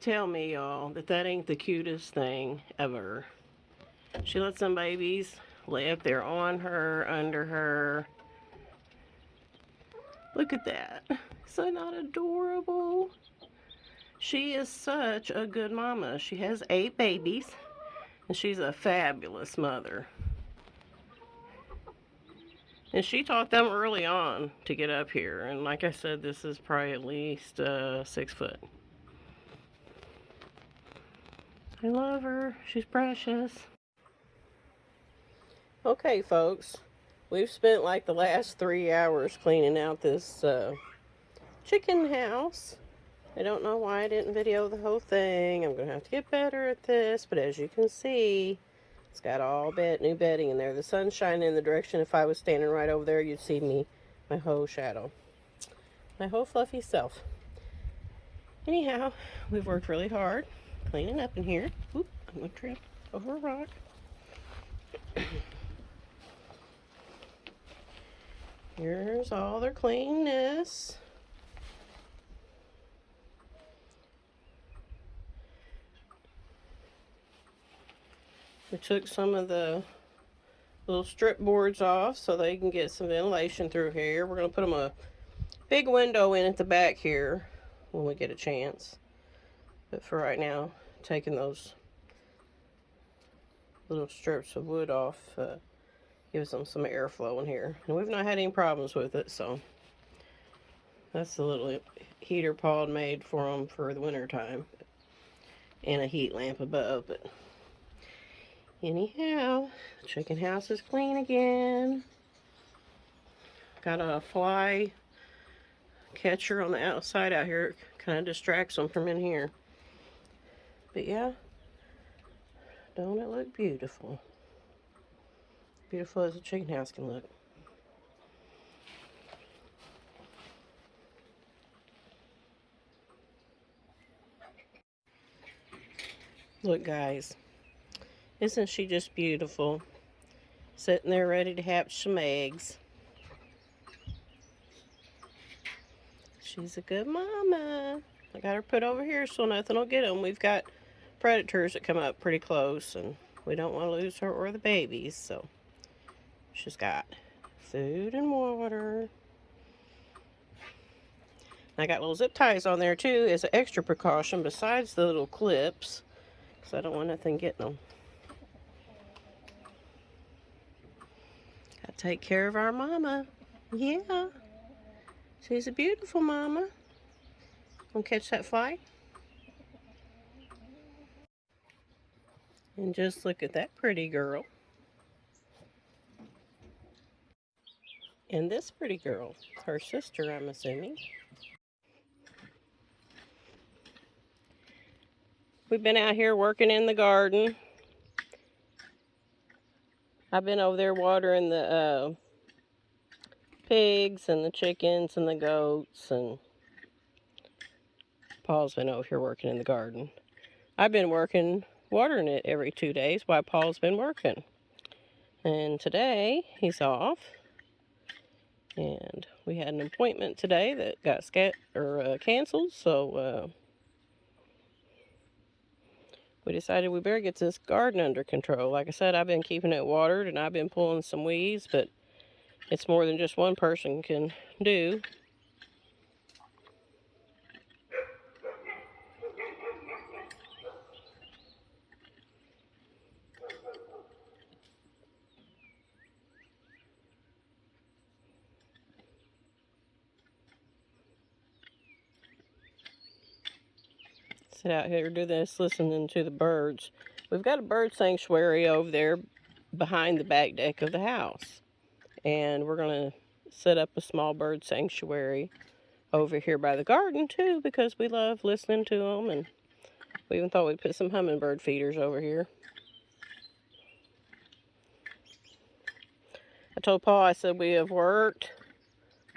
tell me, y'all, that that ain't the cutest thing ever. She lets some babies lay up there on her, under her. Look at that. Is that not adorable? She is such a good mama. She has 8 babies, and she's a fabulous mother. And she taught them early on to get up here. And like I said, this is probably at least 6 foot. I love her. She's precious. Okay, folks. We've spent like the last 3 hours cleaning out this chicken house. I don't know why I didn't video the whole thing. I'm going to have to get better at this. But as you can see, it's got all new bedding in there. The sun's shining in the direction. If I was standing right over there, you'd see me, my whole shadow. My whole fluffy self. Anyhow, we've worked really hard cleaning up in here. Oop, I'm going to trip over a rock. Here's all their cleanness. We took some of the little strip boards off so they can get some ventilation through here. We're going to put them a big window in at the back here when we get a chance. But for right now, taking those little strips of wood off gives them some airflow in here. And we've not had any problems with it, so that's the little heater pod made for them for the winter time. And a heat lamp above, but anyhow, the chicken house is clean again. Got a fly catcher on the outside out here. It kind of distracts them from in here. But yeah, don't it look beautiful? Beautiful as a chicken house can look. Look, guys, isn't she just beautiful? Sitting there ready to hatch some eggs. She's a good mama. I got her put over here so nothing will get them. We've got predators that come up pretty close, and we don't want to lose her or the babies, so she's got food and water. I got little zip ties on there too as an extra precaution besides the little clips, because I don't want nothing getting them. Gotta take care of our mama. Yeah, she's a beautiful mama. Gonna catch that fly. And just look at that pretty girl. And this pretty girl, her sister, I'm assuming. We've been out here working in the garden. I've been over there watering the pigs and the chickens and the goats, and Paul's been over here working in the garden. I've been watering it every 2 days while Paul's been working. And today he's off. And we had an appointment today that got canceled, so we decided we better get this garden under control. Like I said, I've been keeping it watered and I've been pulling some weeds, but it's more than just one person can do. Sit out here, do this, listening to the birds. We've got a bird sanctuary over there behind the back deck of the house. And we're going to set up a small bird sanctuary over here by the garden too, because we love listening to them. And we even thought we'd put some hummingbird feeders over here. I told Paul, I said we have worked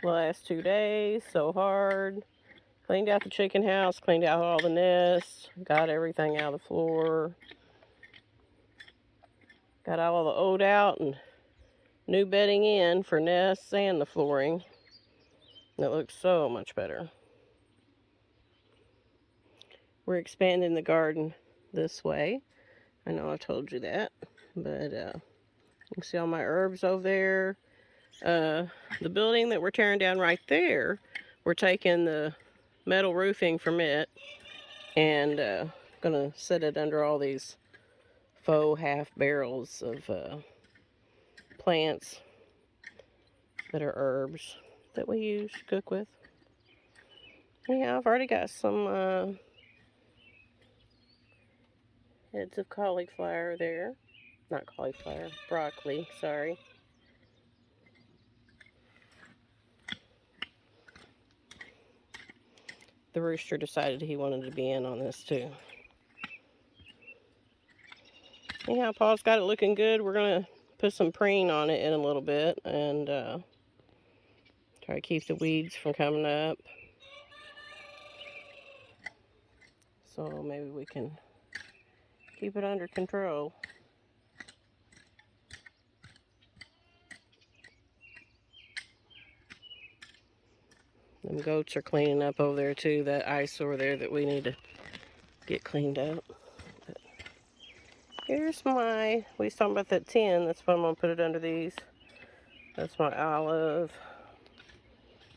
the last 2 days so hard. Cleaned out the chicken house, cleaned out all the nests, got everything out of the floor. Got all the old out and new bedding in for nests and the flooring. And it looks so much better. we're expanding the garden this way. I know I told you that, but you can see all my herbs over there. The building that we're tearing down right there, we're taking the metal roofing from it and gonna set it under all these faux half barrels of plants that are herbs that we use to cook with. Yeah, I've already got some heads of cauliflower there. Not cauliflower, broccoli, sorry. The rooster decided he wanted to be in on this too. Anyhow, Paul's got it looking good. We're going to put some preen on it in a little bit and try to keep the weeds from coming up. So maybe we can keep it under control. Them goats are cleaning up over there too. That eyesore there that we need to get cleaned up. But here's my, we was talking about that tin. That's why I'm going to put it under these. That's my olive.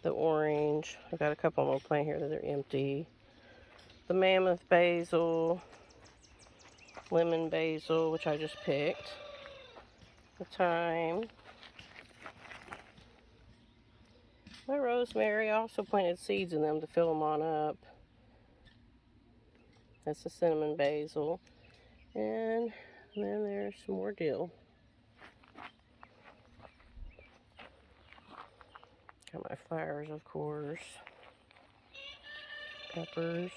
The orange. I've got a couple more plant here that are empty. The mammoth basil. Lemon basil, which I just picked. The thyme. My rosemary, I also planted seeds in them to fill them on up. That's the cinnamon basil. And then there's some more dill. Got my flowers, of course. Peppers.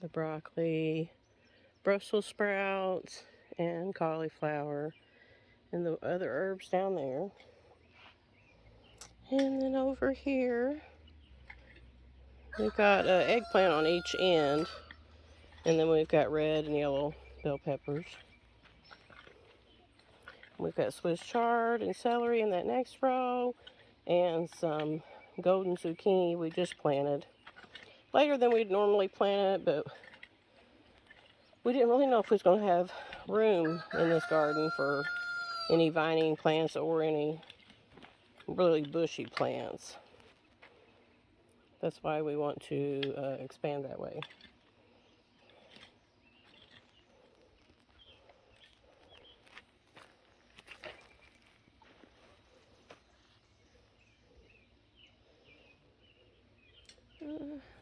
The broccoli. Brussels sprouts. And cauliflower. And the other herbs down there. And then over here, we've got eggplant on each end. And then we've got red and yellow bell peppers. We've got Swiss chard and celery in that next row. And some golden zucchini we just planted. Later than we'd normally plant it, but we didn't really know if we was going to have room in this garden for any vining plants or any really bushy plants. That's why we want to expand that way.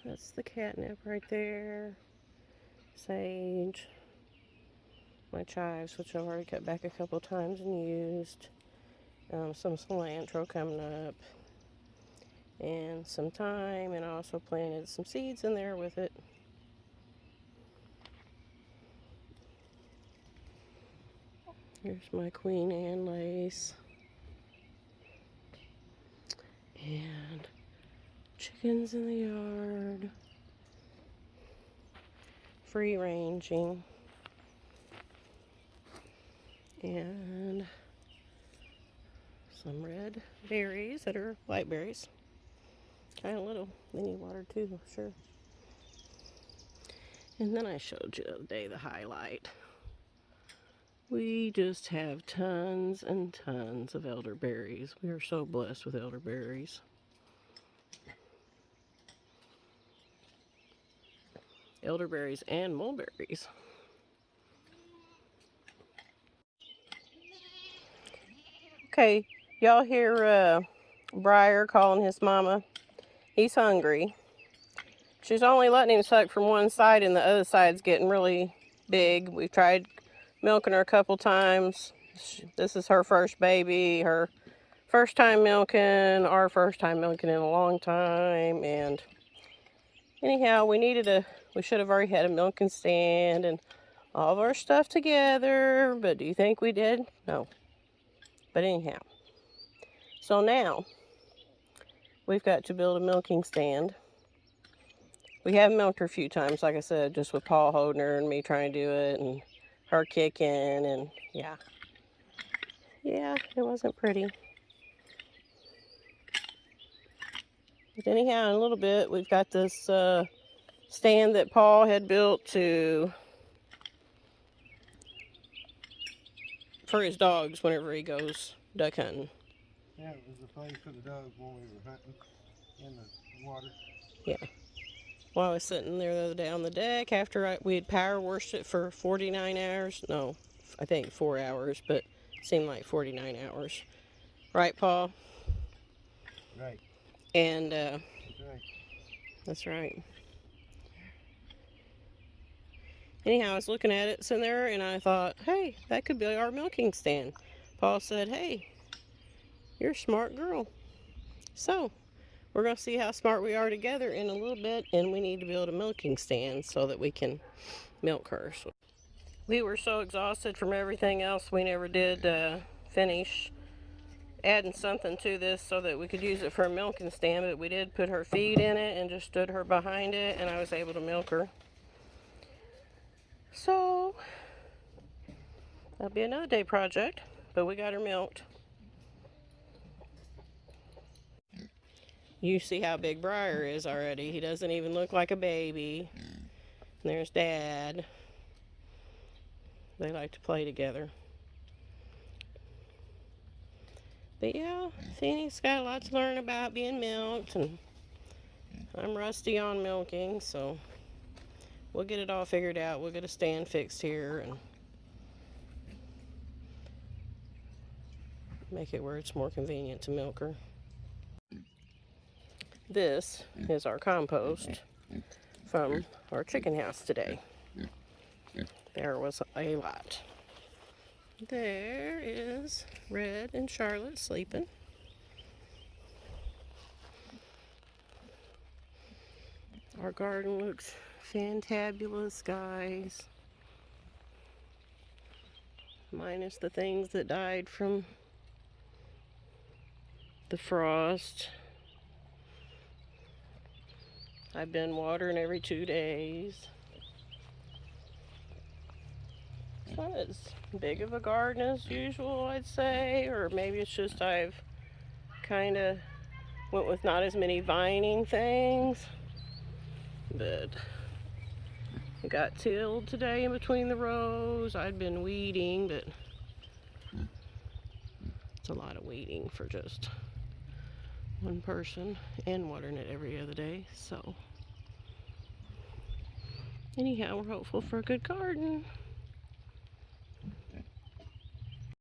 That's the catnip right there. Sage. My chives, which I've already cut back a couple times and used. Some cilantro coming up. And some thyme, and I also planted some seeds in there with it. Here's my Queen Anne lace. And chickens in the yard. Free ranging. And some red berries that are white berries. Kind of little. They need water too, sure. And then I showed you the other day the highlight. We just have tons and tons of elderberries. We are so blessed with elderberries. Elderberries and mulberries. Okay, y'all hear Briar calling his mama? He's hungry. She's only letting him suck from one side and the other side's getting really big. We've tried milking her a couple times. This is her first baby, her first time milking, our first time milking in a long time. And anyhow, we should have already had a milking stand and all of our stuff together. But do you think we did? No. But anyhow. So now, we've got to build a milking stand. We have milked her a few times, like I said, just with Paul holding her and me trying to do it and her kicking and yeah. Yeah, it wasn't pretty. But anyhow, in a little bit, we've got this stand that Paul had built for his dogs whenever he goes duck hunting. Yeah, it was a place for the dogs when we were hunting in the water. Yeah. Well, I was sitting there the other day on the deck after we had power washed it for 49 hours. No, I think 4 hours, but it seemed like 49 hours. Right, Paul? Right. And That's right. that's right. Anyhow, I was looking at it sitting there and I thought, hey, that could be our milking stand. Paul said, hey, you're a smart girl. So, we're going to see how smart we are together in a little bit, and we need to build a milking stand so that we can milk her. So we were so exhausted from everything else, we never did finish adding something to this so that we could use it for a milking stand, but we did put her feed in it and just stood her behind it, and I was able to milk her. So that'll be another day project, but we got her milked. You see how big Briar is already. He doesn't even look like a baby. And there's Dad. They like to play together. But yeah, Phoenix got a lot to learn about being milked, and I'm rusty on milking, so we'll get it all figured out. We'll get a stand fixed here and make it where it's more convenient to milk her. This is our compost from our chicken house today. There was a lot. There is Red and Charlotte sleeping. Our garden looks fantabulous, guys. Minus the things that died from the frost. I've been watering every 2 days. It's not as big of a garden as usual, I'd say, or maybe it's just I've kind of went with not as many vining things, but it got tilled today in between the rows. I'd been weeding, but it's a lot of weeding for just one person and watering it every other day. So anyhow, we're hopeful for a good garden.